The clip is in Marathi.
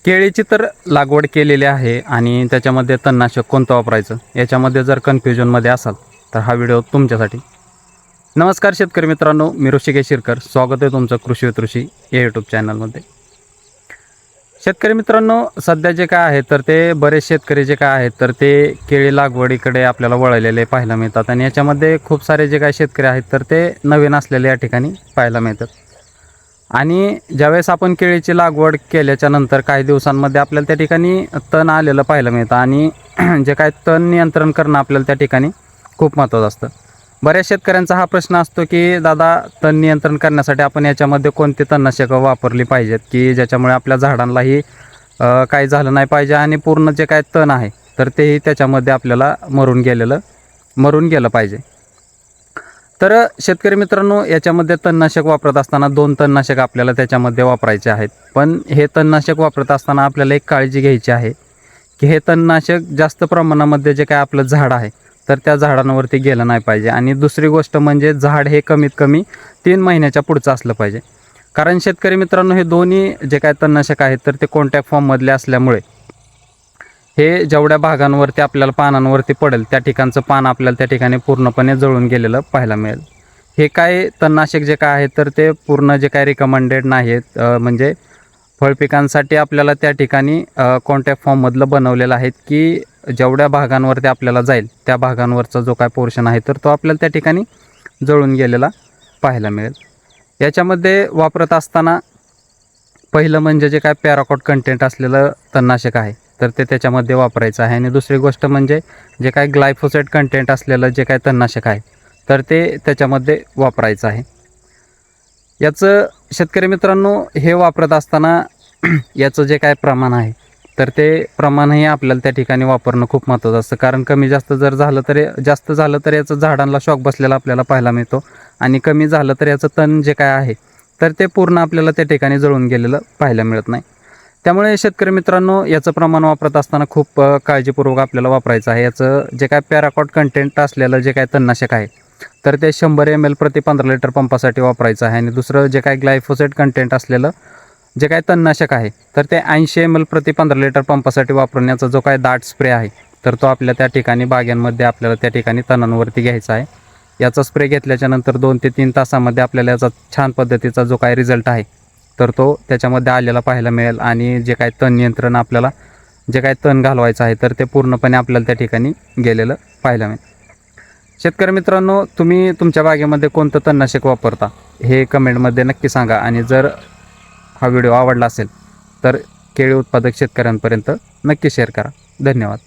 केळीची तर लागवड केलेली आहे आणि त्याच्यामध्ये तणनाशक कोणतं वापरायचं याच्यामध्ये जर कन्फ्युजनमध्ये असाल तर हा व्हिडिओ तुमच्यासाठी. नमस्कार शेतकरी मित्रांनो, मी ऋषिकेश शिरकर. स्वागत आहे तुमचं कृषी विथ ऋषी या यूट्यूब चॅनलमध्ये. शेतकरी मित्रांनो, सध्या जे काय आहे तर ते बरेच शेतकरी जे काय आहेत तर ते केळी लागवडीकडे आपल्याला वळलेले पाहायला मिळतात आणि याच्यामध्ये खूप सारे जे काय शेतकरी आहेत तर ते नवीन असलेले या ठिकाणी पाहायला मिळतात. आणि ज्यावेळेस आपण केळीची लागवड केल्याच्या नंतर काही दिवसांमध्ये आपल्याला त्या ठिकाणी तण आलेलं पाहायला मिळतं आणि जे काय तण नियंत्रण करणं आपल्याला त्या ठिकाणी खूप महत्त्वाचं असतं. बऱ्याच शेतकऱ्यांचा हा प्रश्न असतो की दादा, तण नियंत्रण करण्यासाठी आपण याच्यामध्ये कोणती तणनाशकं वापरली पाहिजेत की ज्याच्यामुळे आपल्या झाडांनाही काही झालं नाही पाहिजे आणि पूर्ण जे काय तण आहे तर तेही त्याच्यामध्ये आपल्याला मरून गेलं पाहिजे. तर शेतकरी मित्रांनो, याच्यामध्ये तणनाशक वापरत असताना 2 तणनाशक आपल्याला त्याच्यामध्ये वापरायचे आहेत. पण हे तणनाशक वापरत असताना आपल्याला एक काळजी घ्यायची आहे की हे तणनाशक जास्त प्रमाणामध्ये जे काय आपलं झाड आहे तर त्या झाडांवरती गेलं नाही पाहिजे. आणि दुसरी गोष्ट म्हणजे झाड हे कमीत कमी 3 महिन्याच्या पुढचं असलं पाहिजे. कारण शेतकरी मित्रांनो, हे दोन्ही जे काय तणनाशक आहेत तर ते कॉन्टॅक्ट फॉर्ममधले असल्यामुळे हे जेवढ्या भागांवरती आपल्याला पानांवरती पडेल त्या ठिकाणचं पान आपल्याला त्या ठिकाणी पूर्णपणे जळून गेलेलं पाहायला मिळेल. हे काय तणनाशक जे काय आहे तर ते पूर्ण जे काय रिकमेंडेड नाहीत, म्हणजे फळपिकांसाठी आपल्याला त्या ठिकाणी कॉन्टॅक्ट फॉर्ममधलं बनवलेलं आहे की जेवढ्या भागांवरती आपल्याला जाईल त्या भागांवरचा जो काय पोर्शन आहे तर तो आपल्याला त्या ठिकाणी जळून गेलेला पाहायला मिळेल. याच्यामध्ये वापरत असताना पहिलं म्हणजे जे काय पॅराकॉट कंटेंट असलेलं तणनाशक आहे तर ते त्याच्यामध्ये वापरायचं आहे. आणि दुसरी गोष्ट म्हणजे जे काय ग्लायफोसेट कंटेंट असलेलं जे काय तणनाशक आहे तर ते त्याच्यामध्ये वापरायचं आहे. याचं शेतकरी मित्रांनो, हे वापरत असताना याचं जे काय प्रमाण आहे तर ते प्रमाणही आपल्याला त्या ठिकाणी वापरणं खूप महत्त्वाचं असतं. कारण कमी जास्त जर झालं तर याचं झाडांना शॉक बसलेला आपल्याला पाहायला मिळतो आणि कमी झालं तर याचं तण जे काय आहे तर ते पूर्ण आपल्याला त्या ठिकाणी जळून गेलेलं पाहायला मिळत नाही. त्यामुळे शेतकरी मित्रांनो, याचं प्रमाण वापरत असताना खूप काळजीपूर्वक आपल्याला वापरायचं आहे. याचं जे काय पॅराकॉट कंटेंट असलेलं जे काय तणनाशक आहे तर ते 100 ml प्रति 15 लिटर पंपासाठी वापरायचं आहे. आणि दुसरं जे काय ग्लायफोसेट कंटेंट असलेलं जे काय तणनाशक आहे तर ते 80 ml प्रति 15 लिटर पंपासाठी वापरण्याचा जो काय दाट स्प्रे आहे तर तो आपल्या त्या ठिकाणी बागांमध्ये आपल्याला त्या ठिकाणी तणांवरती घ्यायचा आहे. याचा स्प्रे घेतल्याच्या नंतर 2 ते 3 तासामध्ये आपल्याला याचा छान पद्धतीचा जो काय रिझल्ट आहे तर तो त्याच्यामध्ये आलेला पाहायला मिळेल. आणि जे काय तण नियंत्रण आपल्याला जे काय तण घालवायचं आहे तर ते पूर्णपणे आपल्याला त्या ठिकाणी गेलेलं पाहायला मिळेल. शेतकरी मित्रांनो, तुम्ही तुमच्या बागेमध्ये कोणतं तणनाशक वापरता हे कमेंटमध्ये नक्की सांगा. आणि जर हा व्हिडिओ आवडला असेल तर केळी उत्पादक शेतकऱ्यांपर्यंत नक्की शेअर करा. धन्यवाद.